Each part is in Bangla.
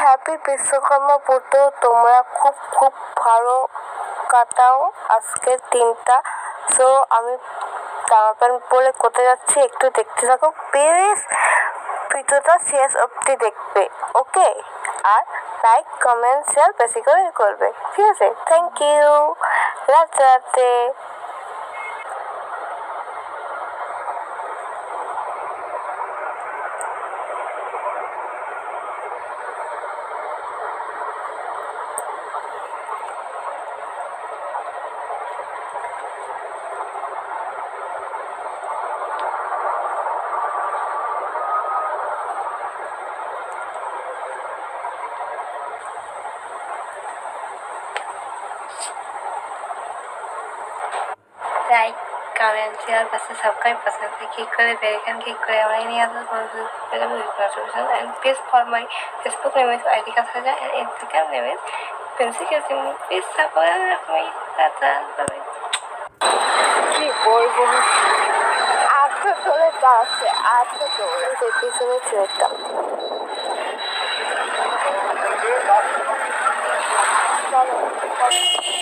হ্যাপি বিশ্বকর্মা পুজো। তোমরা খুব খুব ভালো কাটাও আজকের দিনটা। সো আমি জামা প্যান্ট পরে কোথায় যাচ্ছি একটু দেখতে থাকো প্লিজ। ভিডিওটা শেষ অবধি দেখবে, ওকে? আর লাইক কমেন্ট শেয়ার বেশি করে করবে, ঠিক আছে? Thank you. Radhe Radhe. Like comment share পাশে সাবস্ক্রাইব পাশে ক্লিক করে বেল আইকন ক্লিক করে আমার নিয়ে আসা notification and please follow my Facebook name is ID Kasaja and Instagram name is Fancy Kasim. Please support me. Tata. Bye. কি বলবো, আজকে চলে যাচ্ছে, আজকে চলে পিছনে ছেলেটা।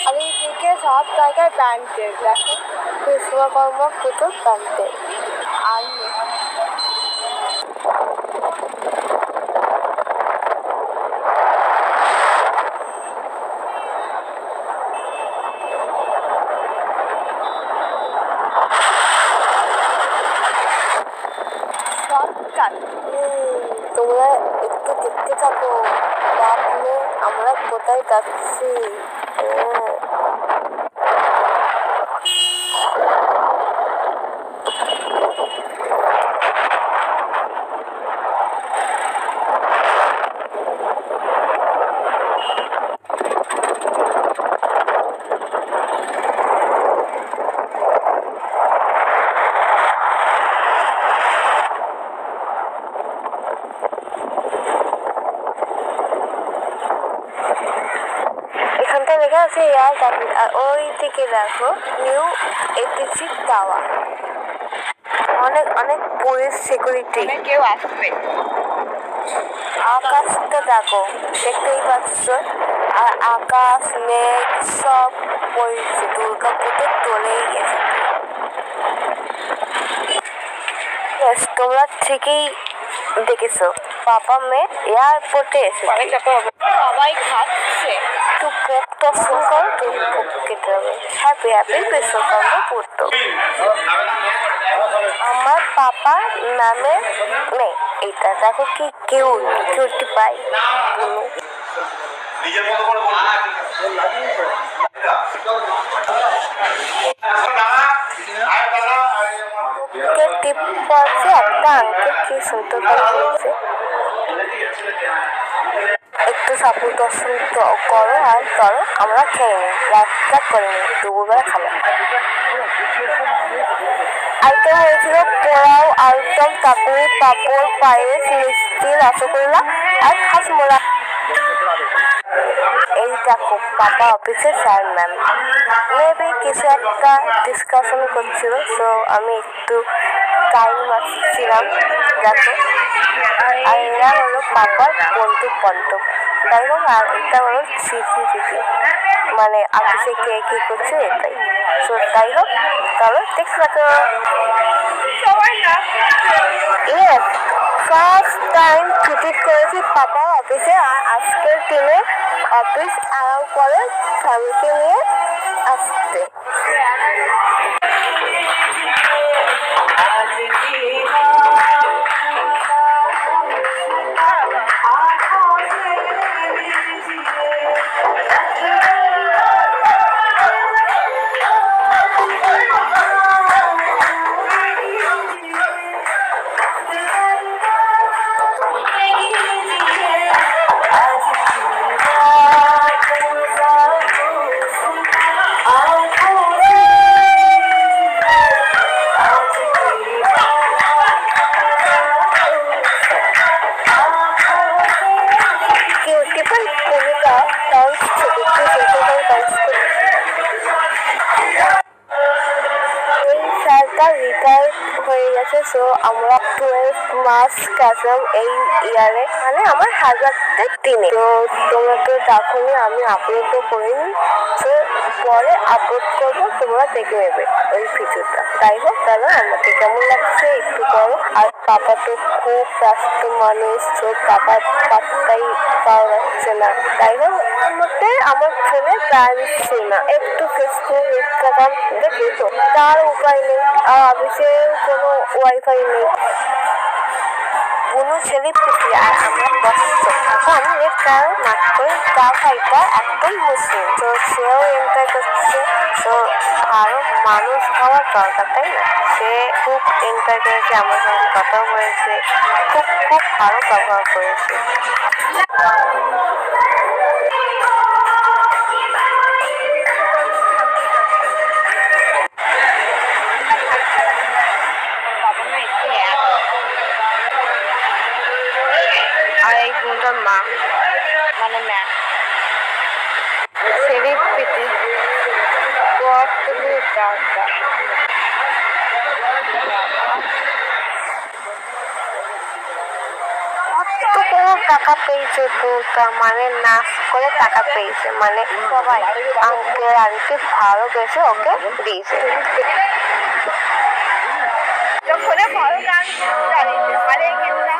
আমি দিকে সব জায়গায় প্যান্টের দেখো, বিশ্বকর্মা পুজোর প্যান্টের। আর তোমরা একটু দেখতে থাকো, আপনি আমরা কোথায় যাচ্ছি। এখানটা লেখা আছে এয়ার ট্রাফিক, আর ওই দিকে দেখো নিউ এটিসি টাওয়ার। অনেক অনেক পুলিশ সিকিউরিটি, কেউ আসবে। আকাশটা দেখো, দেখতেই পাচ্ছ, আর আকাশ মেঘ সব পড়ছে, দুর্গা পুজো চলেই গেছে। তোমরা ঠিকই দেখেছো, পাপা মেয়ে এয়ারপোর্টে এসেছে। সবাই খাচ্ছে, একটু পোকটা শুরু করো, পোক কেটে হবে। হ্যাপি হ্যাপি বিশ্বকর্মা পুজো। আমার পাপা নামে মেয়ে, এইটা দেখো কি কিউটি পাই। একটা আঙ্কেল কি সুন্দর করে বলছে, একটু ঠাকুর দর্শন করো আর করো, আমরা খেয়ে নিই, রাতটা করে নিই, দুপুরবেলা খাবো। আইটেম হয়েছিল পোলাও, আলুরদম, কাকুরি, পাঁপড়, পায়েস, মিষ্টি, রসগোল্লা আর হাঁসমোলা। এই দেখো পাপা অফিসের স্যার ম্যাম মেবি কিছু একটা ডিসকাশন করছিল, সো আমি একটু টাইম মারছিলাম। দেখো, আর এরা হলো পাপার বন্ধু বান্ধব, যাই হোক। আর এটা হলো সিসি, মানে অফিসে কে কি করছে এটাই। সো যাই হোক, চলো দেখতে থাকো। ইয়েস, ফার্স্ট টাইম ছুটি করেছি পাপা অফিসে, আর আজকের দিনে অফিস অ্যালাউ করে ফ্যামিলিকে নিয়ে আসতে। সো আমরা 12 মার্কস গেছিলাম এই ইয়ারে, মানে আমার হাজারটের দিনে। তো তোমরা তো দেখোনি, আমি আপলোডও করিনি, তো পরে আপলোড করবো, তোমরা দেখে নেবে ওই ভিডিওটা। তাই হোক, তাহলে আমাকে কেমন লাগছে একটু করো। আর পাপা তো খুব ব্যস্ত মানুষ, তো পাপার পাত্তাই পাওয়া যাচ্ছে না। তাই হোক, আমার ফোনে ব্যালেন্স না, একটু ফেসবুক ইনস্টাগ্রাম দেখি তো, তার উপায় নেই। আর অফিসে কোনো ওয়াইফাই নেই। কোনো ছেলে পিটি আর আমরা বসছ। এখন একটা নাক করে গা ভাইটা একদম মুসলিম, তো সেও এন্টার করছে। তো আরো মানুষ হওয়ার দরকার, তাই না? সে খুব এন্টার করেছে, আমার সঙ্গে কথা বলেছে, খুব খুব ভালো ব্যবহার করেছে। আর এই বোনটার মা, মানে ম্যাম শরীফ পিটি কতগুলো টাকা, কতগুলো টাকা পেয়েছে বোনটা, মানে নাচ করে টাকা পেয়েছে, মানে সবাই আঙ্কেল আন্টি ভালোবেসে ওকে দিয়েছে। ফোনে ভালো গান চালিয়েছে, মানে কিন্তু না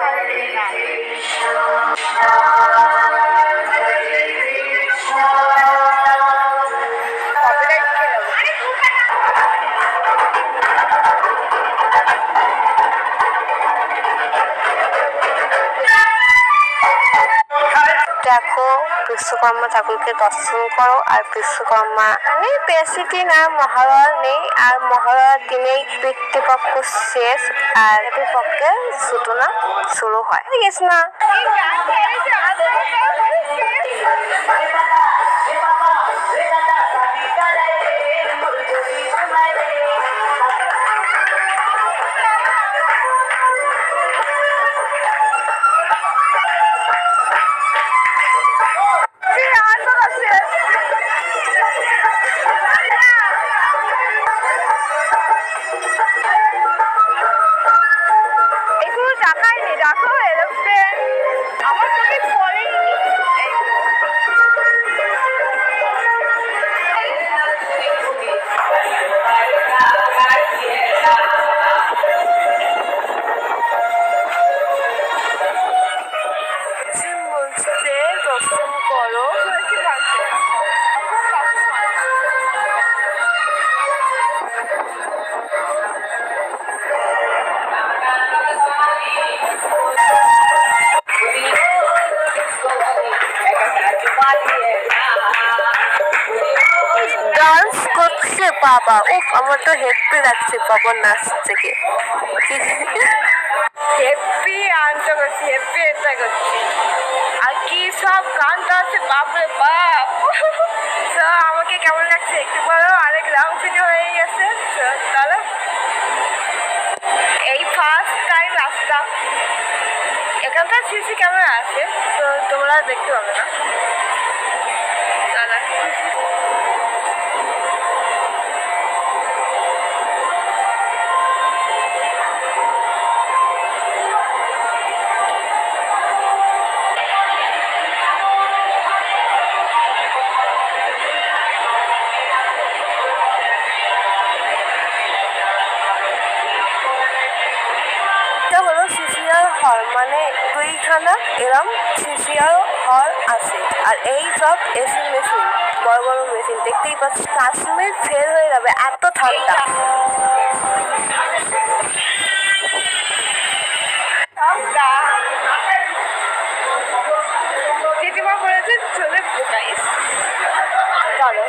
দেখো, বিশ্বকর্মা ঠাকুরকে দর্শন করো। আর বিশ্বকর্মা মানে বেশি না, মহালয়া নেই, আর মহালয়ার দিনেই পিতৃপক্ষ শেষ আর পিতৃপক্ষের সূচনা শুরু হয়। ঠিক আছে না? দর্শন করো। ডান্স করছে বাবা, উফ আমার তো হেপি লাগছে বাবার নাচ থেকে। হেপি আনতে করছি, হেপি এন্টার করছি, আর কি সব গানটা আছে বাপরে বাপ। তো আমাকে কেমন লাগছে একটু বলো। অনেক লং ভিডিও হয়ে গেছে, তাহলে এই ফার্স্ট টাইম আসলাম। এখানকার সিসি ক্যামেরা আছে, তো তোমরা দেখতে পাবে না। হল মানে দুইখানা এরম সিসিআর হল আছে, আর এই সব এসি মেশিন, বড় বড় মেশিন দেখতেই পাচ্ছি। কাশ্মীর ফেল হয়ে যাবে, এত ঠান্ডা। দিদিমা বলেছে চলে গাইস, চলো।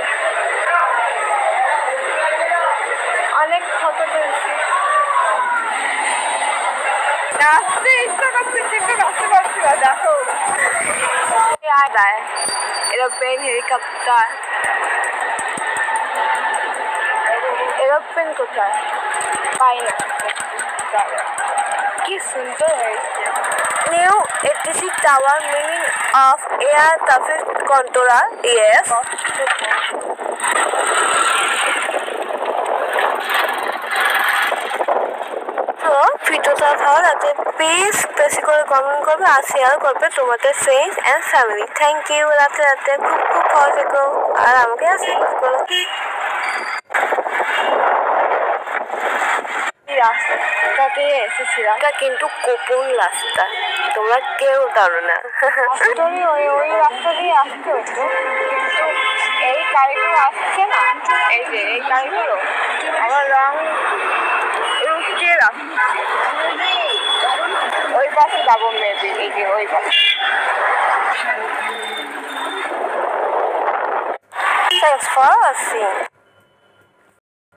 অনেক ফটো তুলছি, নাচতে ইচ্ছা করছে কিন্তু নাচতে পারছি না। দেখো এরোপ্লেন, হেলিকপ্টার। এরোপ্লেন কোথায় পাই না, কি সুন্দর হয়েছে। New ATC tower, meaning of air traffic controller. Yes, হলো ভিডিওটা ভালো লাগলে প্লিজ বেশি করে কমেন্ট করবে আর শেয়ার করবে তোমাদের friends and family. Thank you. রাতে রাতে খুব খুব ভালো থেকো আর আমাকে আশীর্বাদ করো। রাস্তাতে এসেছিলাম, এটা কিন্তু গোপন রাস্তা, তোমরা কেউ জানো না। ওই রাস্তা দিয়ে আসতে হতো, কিন্তু এই গাড়িগুলো আসছে না, এই যে এই গাড়িগুলো আমার রং রুখে রাখছে। ওই পাশে যাবো মেবি, এই যে ওই পাশে। Thanks for watching.